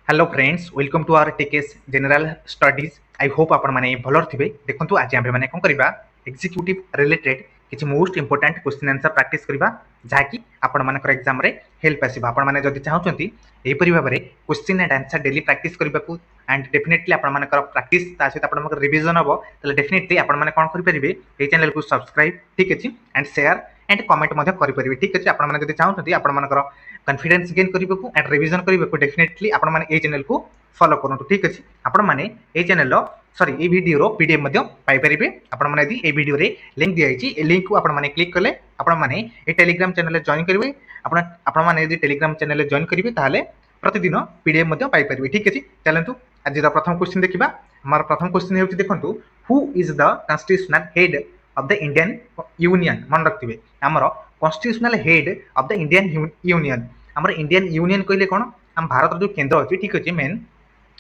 Hello friends, welcome to our techies general studies. I hope आपण माने भलर थिबे। देखंतु आज आमे माने कोन करबा एग्जीक्यूटिव रिलेटेड किछि most important question answer practice करबा जाकी आपण मानकर एग्जाम रे हेल्प आसीबा। आपण माने जदि चाहउचंती एही परि भाबरे question and answer daily practice करबा को एंड डेफिनेटली आपण मानकर प्रैक्टिस ता सहित आपण मानकर रिवीजन हबो, तले डेफिनेटली आपण माने कोन करि परिबे ए चैनल को सब्सक्राइब ठीक अछि एंड शेयर एंड कमेंट मध्ये करि परिबे ठीक अछि। आपण माने जदि चाहउचंती आपण मानकर कॉन्फिडेंस गेन करने को एंड रिवीजन करने को डेफिनेटली आपण माने ए चैनल को फॉलो करूँ ठीक अच्छे। आपण माने ए चैनल सॉरी ए वीडियो पीडीएफ मध्ये पाई परिबे। आपण माने यदि ए वीडियो रे लिंक दिया हिची ए लिंक को आपण माने क्लिक कले आपण माने ए टेलीग्राम चैनल जॉइन करिवे। आपण माने यदि टेलीग्राम चैनल जॉइन करिवे ताहाले प्रतिदिन पीडीएफ मध्ये पाई परिबे ठीक अछि। चलंतु आज प्रथम क्वेश्चन देखिबा। हमर प्रथम क्वेश्चन हेउची देखंतु who is the constitutional head of the Indian union. मन रखिबे हमर constitutional head of the Indian union. हमर इंडियन यूनियन कहले कोन हम भारत जो केंद्र अछि ठीक अछि।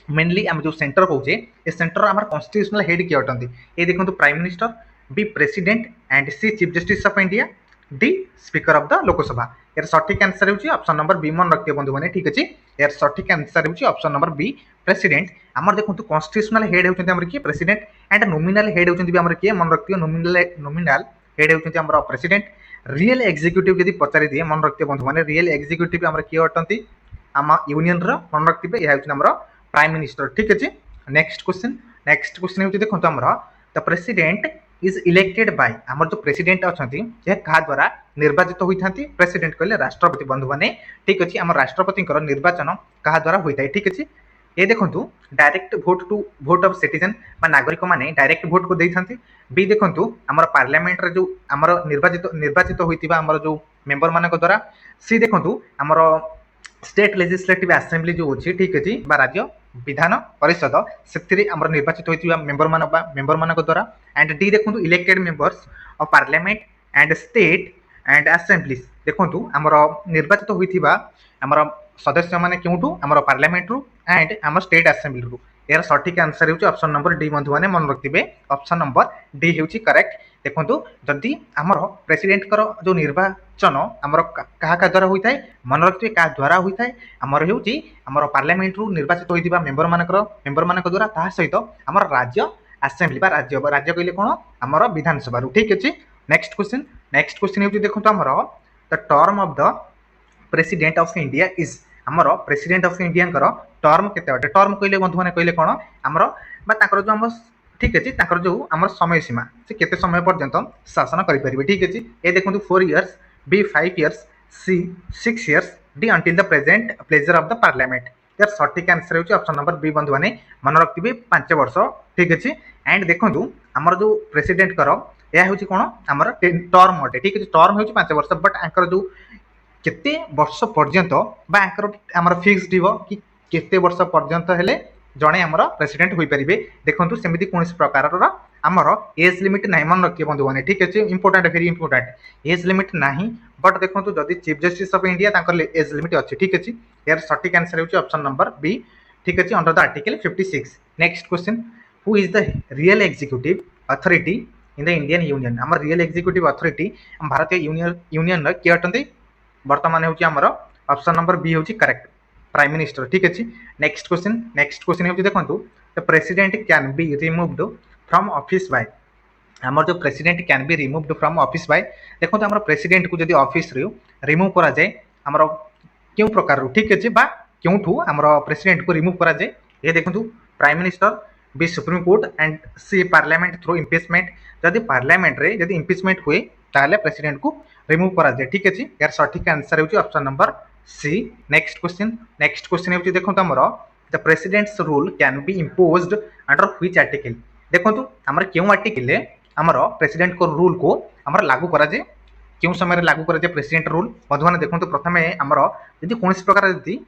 मेनली हम जो सेंटर कहूचे ए सेंटर हमर कॉन्स्टिट्यूशनल हेड किए अटंती। ए देखंतु prime minister, B president and C chief justice of India, D speaker of the Lok Sabha. यार सठिक आंसर होची ऑप्शन नंबर बी। मन रखिए बंधु माने ठीक अछि। यार सठिक आंसर होची ऑप्शन नंबर बी प्रेसिडेंट। हमर देखंतु कॉन्स्टिट्यूशनल हेड होचंती हमर की प्रेसिडेंट एंड नॉमिनल हेड होचंती भी हमर की। मन रखिए नॉमिनल हेड होचंती हमर प्रेसिडेंट। रियल एग्जीक्यूटिव यदि पचारि दिए मन रखिए बंधु माने रियल एग्जीक्यूटिव हमर की अटंती आम यूनियन रो। मन रखिबे यह होची हमर प्राइम मिनिस्टर ठीक अछि। नेक्स्ट क्वेश्चन होची देखंतु हमर the president is elected by. हमर जो प्रेसिडेंट अछंती जे का द्वारा निर्वाचित होइथांती। प्रेसिडेंट कहले राष्ट्रपति बंधु माने ठीक अछि। हमर राष्ट्रपति कर निर्वाचन का द्वारा होइथाय ठीक अछि। ए देखंतु डायरेक्ट भोट ऑफ सिटीजन बा नागरिक माने डायरेक्ट भोट को देइथांती। बी देखंतु हमर पार्लियामेंट रे जो हमर निर्वाचित होइतिबा हमर जो मेंबर मानक द्वारा। सी देखंतु हमर स्टेट लेजिस्लेटिव असेंबली जो अछि ठीक अछि बा राज्य विधान परिषद से हमर निर्वाचित होइतिबा मेंबर मानक द्वारा। एंड डी देखंतु elected members of parliament and state and assemblies. देखंतु हमर निर्वाचित होइतिबा हमर सदस्य माने केउठु हमर पार्लियामेंट रु एंड हमर स्टेट असेंबली रु। यार सठिक आंसर होची ऑप्शन नंबर डी बंधु माने मन रखिबे। ऑप्शन नंबर डी होची करेक्ट। देखंतु जदि हमर प्रेसिडेंट कर जो निर्वाचन हमर का द्वारा होइथाय मन रखिबे का द्वारा होइथाय हमर हेउची हमर पार्लियामेंट रु निर्वाचित होइतिबा मेंबर मानक द्वारा ता सहित हमर राज्य असेंबली बा राज्य कहले कोन हमर विधानसभा रु ठीक अछि। नेक्स्ट क्वेश्चन हेउची देखंतु हमर the term of the president of India is. हमर प्रेसिडेंट ऑफ इंडिया कर टर्म केते अटे। टर्म कहले बंधु माने कहले कोन हमर बा ताकर जो हमर ठीक अछि ताकर जो हमर समय सीमा से केते समय पर्यंत शासन करि परिबे ठीक अछि। ए देखंतु 4 years, B 5 years, C 6 years, D until the present pleasure of the parliament. यार सठिक आंसर होची ऑप्शन नंबर बी बंधु माने मन रखिबे 5 वर्ष ठीक अछि। एंड देखंतु हमर जो प्रेसिडेंट कर या होची कोन हमर टर्म अटे ठीक अछि। टर्म होची 5 वर्ष बट आंकर जो केते वर्ष पर्यंत बा आंकर हमर फिक्स्ड दिबो कि केते वर्ष पर्यंत हेले जणे हमर प्रेसिडेंट होई परिबे। देखंतु सेमिति कोनस प्रकार रो हमर एज लिमिट नाही। मन रखिए बंधु माने ठीक अछि। Important very important age limit नाही बट देखंतु जदि चीफ जस्टिस ऑफ इंडिया तांकर एज लिमिट अछि ठीक अछि। यार सठिक आंसर होची ऑप्शन नंबर बी ठीक अछि under the article 56। Next question who is the real executive authority in the Indian union. हमर रियल एग्जीक्यूटिव अथॉरिटी हम भारतीय यूनियन के अटंती वर्तमान होची हमर ऑप्शन नंबर बी होची करेक्ट प्राइम मिनिस्टर ठीक अछि। नेक्स्ट क्वेश्चन होची देखंतु the president can be removed from office by. हमर जो president can be removed from office by. देखंतु हमर प्रेसिडेंट को जदि ऑफिस रे रिमूव करा जाय हमर केउ प्रकार रो ठीक अछि बा केउठु हमर प्रेसिडेंट को रिमूव करा जाय। ए देखंतु prime minister, B supreme court and C parliament through impeachment. जदि पार्लियामेंट रे जदि इम्पीचमेंट हुए ताले प्रेसिडेंट को रिमूव करा जाय ठीक अछि। यार सठिक आंसर होची option number C. Next question होची देखंतु हमर the president's rule can be imposed under which article. देखंतु हमर केउ आर्टिकल हमर प्रेसिडेंट को रूल को हमर लागू करा जाय केउ समय लागू करा जाय प्रेसिडेंट रूल। बंधुमान देखंतु प्रथमे हमर यदि कोनस प्रकार यदि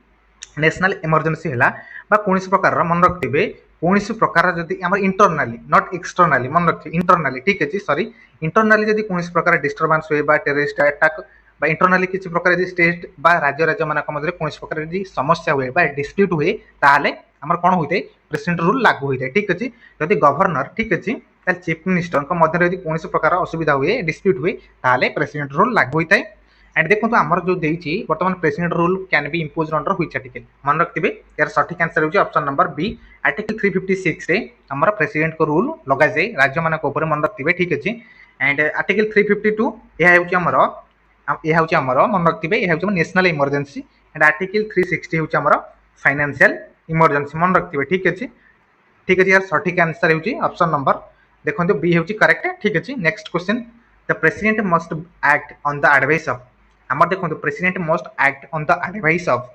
नेशनल इमरजेंसी हैला बा कोनस प्रकार मन रखिबे कोनस प्रकार जदि हमर इंटरनली नॉट एक्सटर्नली मन रखि इंटरनली ठीक अछि सॉरी इंटरनली जदि कोनस प्रकार डिस्टर्बेंस होय बा टेररिस्ट अटैक बा इंटरनली किछि प्रकार यदि स्टेट बा राज्य मानक मध्य कोनस प्रकार यदि समस्या हुए बा डिस्प्यूट हुए ताले हमर कोन होइते प्रेसिडेंट रूल लागू होइते ठीक अछि। जदि गवर्नर ठीक अछि ताले चीफ मिनिस्टर को मध्य यदि कोनस प्रकार असुविधा हुए डिस्प्यूट हुए ताले प्रेसिडेंट रूल लागू होइते। एंड देखो आमर जो देइछि वर्तमान president rule can be imposed under which article मन रखिबे यार सठिक आंसर होछि ऑप्शन नंबर बी आर्टिकल 356 रे हमर प्रेसिडेंट को रूल लगा जाय राज्य मानक ऊपर मन रखिबे ठीक अछि एंड आर्टिकल 352 यह होछि हमर मन रखिबे यह होछि नेशनल इमरजेंसी एंड आर्टिकल 360 होछि हमर फाइनेंशियल इमरजेंसी मन रखिबे ठीक अछि यार सठिक आंसर होछि ऑप्शन नंबर देखंतु बी होछि करेक्ट ठीक अछि next question the president must act on the advice of हमर देखंतु president must act on the advice of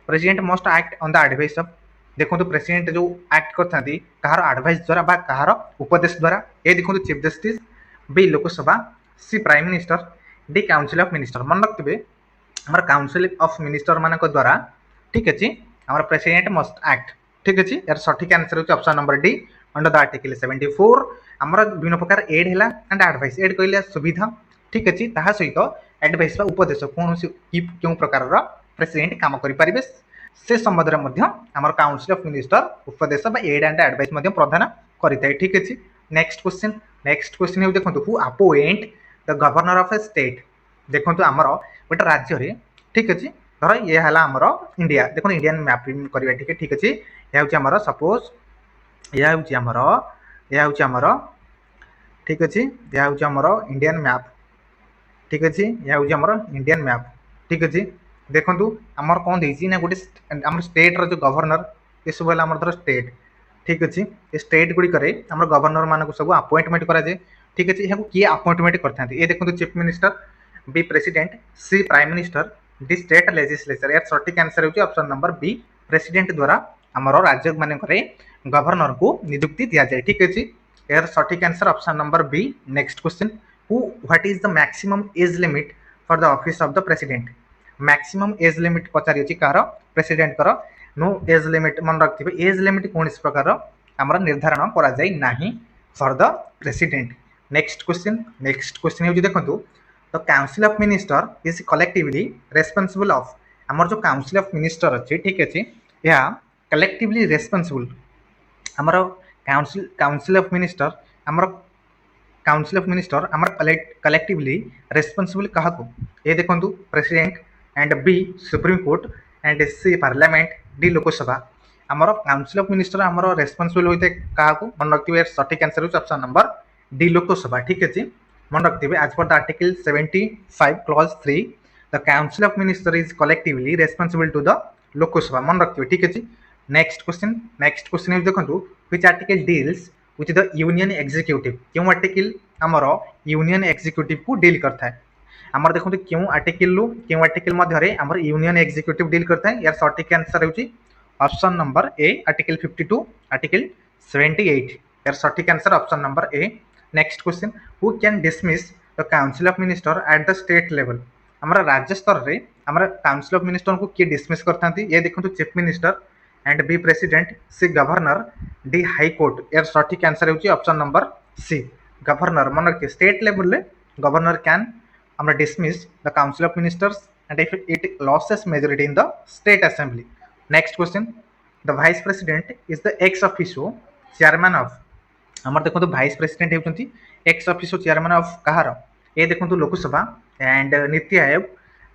president must act on the advice of देखंतु प्रेसिडेंट जो एक्ट करथांती कहार एडवाइस द्वारा बा कहार उपदेश द्वारा ए देखंतु chief justice B Lok Sabha C prime minister D council of minister मन रखिबे हमर काउंसिल ऑफ मिनिस्टर मानक द्वारा ठीक अछि हमर प्रेसिडेंट मस्ट एक्ट ठीक अछि यार सठिक आंसर होछि option number D under the article 74 हमर विभिन्न प्रकार एड हैला एंड एडवाइस एड कहले सुविधा ठीक अछि ताहा सहित एडवाइस बा उपदेश कोन क्यों प्रकार रा प्रेसिडेंट काम करि परिबे से संबंध रे मध्य हमर काउंसिल ऑफ मिनिस्टर उपदेश बा एड एंड एडवाइस मध्य प्रदान करितै ठीक अछि नेक्स्ट क्वेश्चन हे देखंतु who appoint the governor of a state देखंतु हमर गोटे राज्य रे ठीक अछि धर ये हला हमर इंडिया देखो इंडियन मैप करबा ठीक अछि या होछि हमर सपोज या होछि हमर ठीक अछि या होछि हमर इंडियन मैप ठीक अछि या होछि हमर इंडियन मैप ठीक अछि देखंतु हमर कोन देछि ना गोटे हमर स्टेट रो जो गवर्नर ये सब हला हमर धर स्टेट ठीक अछि ए स्टेट गुडी करे हमर गवर्नर मानको सब अपॉइंटमेंट करा जे ठीक अछि हेकु की अपॉइंटमेंट करथांती ए देखंतु chief minister B president C prime minister D state legislature यार सठिक आंसर होछि ऑप्शन नंबर बी प्रेसिडेंट द्वारा हमर राज्य माने करे गवर्नर को नियुक्ति दिया जाय ठीक अछि यार सठिक answer option number B next question हु what is the maximum age limit for the office of the president maximum age limit पचारि अछि कार प्रेसिडेंट कर नो एज लिमिट मन रखथिबे एज लिमिट कोन इस प्रकार हमर निर्धारण करा जाय नाही for the president next question हे देखंतु the council of minister is collectively responsible of हमर जो काउंसिल ऑफ मिनिस्टर अछि ठीक अछि या कलेक्टिवली रेस्पोंसिबल हमर काउंसिल ऑफ मिनिस्टर हमर कलेक्टिवली रेस्पोंसिबल काहाको ए देखंतु president and B supreme court and C parliament D Lok Sabha हमर काउंसिल ऑफ मिनिस्टर हमर रेस्पोंसिबल होइते काहाको मन रखिबे सठिक आंसर होछ ऑप्शन नंबर डी लोकसभा ठीक अछि मन रखिबे as per the article 75 clause 3 the council of minister is collectively responsible to the Lok Sabha मन रखिबे ठीक अछि नेक्स्ट क्वेश्चन हे देखंतु which article deals with the union executive क्यों आर्टिकल हमर यूनियन एग्जीक्यूटिव को डील करता है हमर देखंतु क्यों आर्टिकल मध्य रे हमर यूनियन एग्जीक्यूटिव डील करता है यार सठिक आंसर होची ऑप्शन नंबर ए आर्टिकल 52 आर्टिकल 78 यार सठिक answer option number A next question who can dismiss the council of minister at the state level हमर राज्य स्तर रे हमर काउंसिल ऑफ मिनिस्टर को के डिसमिस करथांती ये देखंतु chief minister and B president C governor D high court यार सठिक आंसर होची ऑप्शन नंबर सी गवर्नर मन के स्टेट लेवल ले गवर्नर कैन हमर dismiss the council of ministers and if it loses majority in the state assembly next question the vice president is the ex officio chairman of हमर देखंतु vice president हेउचंती ex officio chairman of कहार A देखंतु Lok Sabha and Niti Aayog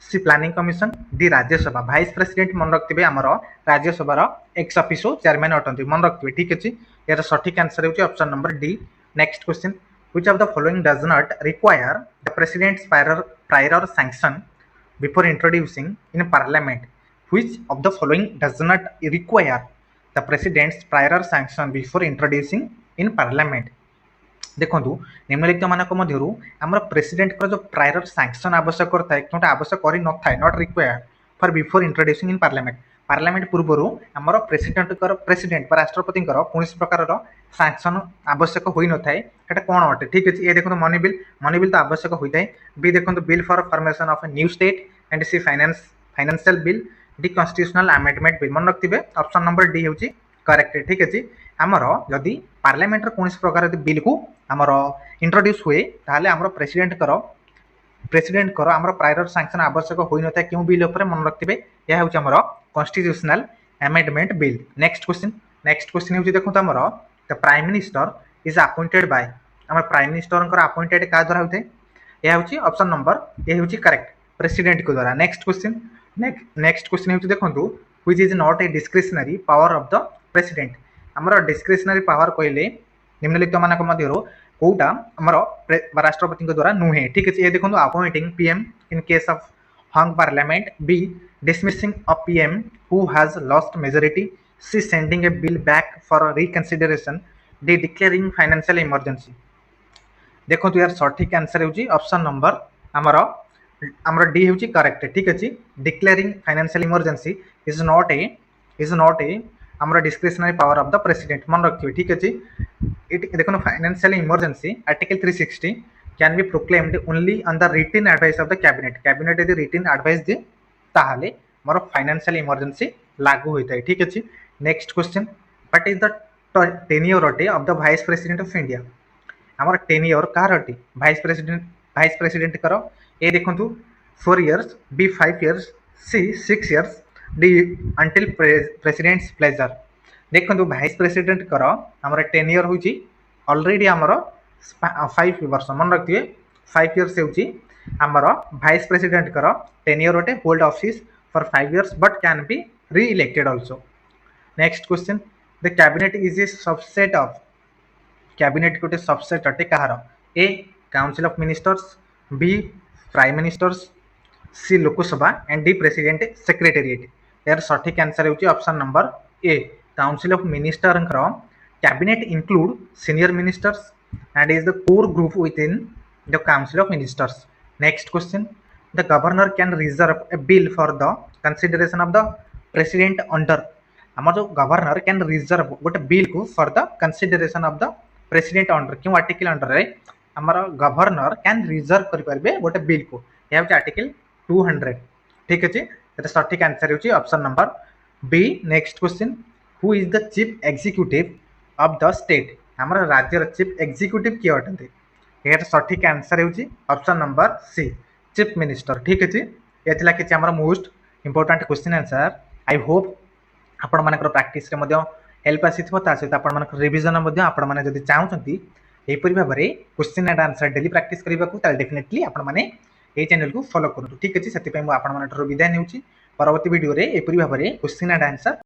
C planning commission D Rajya Sabha vice president मन रखिबे हमर राज्यसभा रो ex officio chairman अटंती मन रखिबे ठीक अछि यार सठिक आंसर होची option number D next question which of the following does not require the president's prior sanction before introducing in parliament which of the following does not require the president's prior sanction before introducing in parliament देखंतु निम्नलिखित मानक मध्यरु हमर president को जो prior sanction आवश्यक करता है क्योंटा आवश्यक करि न थाय not required for before introducing in parliament पूर्वरु हमर प्रेसिडेंट पर राष्ट्रपति कोनसी प्रकार रो सैंक्शन आवश्यक होई न थाय एटा कोन अटे ठीक अछि ए देखंतु मनी बिल तो आवश्यक होई थाय बी देखंतु bill for formation of a new state and C financial bill D constitutional amendment bill मन रखिबे ऑप्शन नंबर डी होची करेक्ट ठीक अछि हमर जदी पार्लियामेंट रो कोनसी प्रकार बिल को हमर इंट्रोड्यूस हुए ताले हमर प्रेसिडेंट करो हमर प्रायर सैंक्शन आवश्यक होई न थाय क्यों बिल ऊपर मन रखिबे या होची हमर constitutional amendment bill next question होची देखो त हमर the prime minister is appointed by हमर प्राइम मिनिस्टर अपॉइंटेड का द्वारा होते या होची ऑप्शन नंबर ए होची करेक्ट प्रेसिडेंट को द्वारा। नेक्स्ट क्वेश्चन होची देखंतु which is not A discretionary power of the president. हमर डिस्क्रिशनरी पावर कहले निम्नलिखित मानक मध्यरो कोउटा हमर राष्ट्रपति को द्वारा नुहे। ठीक अछि, ये देखंतु appointing PM in case of hung parliament, B dismissing a PM who has lost majority, C sending a bill back for reconsideration, D declaring financial emergency। देखो यार सठिक आंसर होची ऑप्शन नंबर हमर डी होची correct. ठीक अछि, declaring financial emergency is not a हमर discretionary power of the president मन रखियो। ठीक अछि, इट देखो financial emergency article 360 can be proclaimed only on the written advice of the cabinet यदि रिटन एडवाइस दे ताहाले मोर फाइनेंशियल इमरजेंसी लागू होता है। ठीक अछि, next question what is the tenure of the vice president of India. हमर टेन्योर कार अटे वाइस प्रेसिडेंट करो ए देखंतु 4 years, B 5 years, C 6 years, D until president's pleasure. देखंतु वाइस प्रेसिडेंट करो हमर टेन्योर होची ऑलरेडी हमर 5 वर्ष मन रखिए 5 इयर्स होची हमर वाइस प्रेसिडेंट करो टेन्योर अटे hold office for 5 years but can be re elected also. Next question the cabinet is a subset of cabinet गोटे सबसेट अटे कहार A council of ministers, B prime ministers, C Lok Sabha and D president secretariat. यार सठिक answer होची option number A council of minister cabinet include senior ministers and is the core group within the council of ministers। next question the governor can reserve a bill for the consideration of the president under हमर जो governor can reserve गोटे bill को for the consideration of the president under क्यों article under रे हमर governor can reserve करि परबे गोटे बिल को या आर्टिकल 200। ठीक अछि, एटा सठिक आंसर होची option number B. Next question who is the chief executive of the state. हमर राज्यर चीफ एग्जीक्यूटिव किए अटंते एटा सठिक आंसर होची option number C chief minister. ठीक अछि, एथिला कि हमर most important question answer. I hope आपण मानकर प्रैक्टिस रे मध्य हेल्प आसीथबो ता सहित आपण मानकर रिवीजन मध्य आपण माने जदि चाहउछंती एपरि भाबरे question and answer daily practice करबाकू ताल डेफिनेटली आपण माने ए चैनल को फॉलो करंतु। ठीक अछि, सेति पय मु आपण मानकर विदाय नेउची परवर्ती वीडियो रे एपरि भाबरे क्वेश्चन एंड आंसर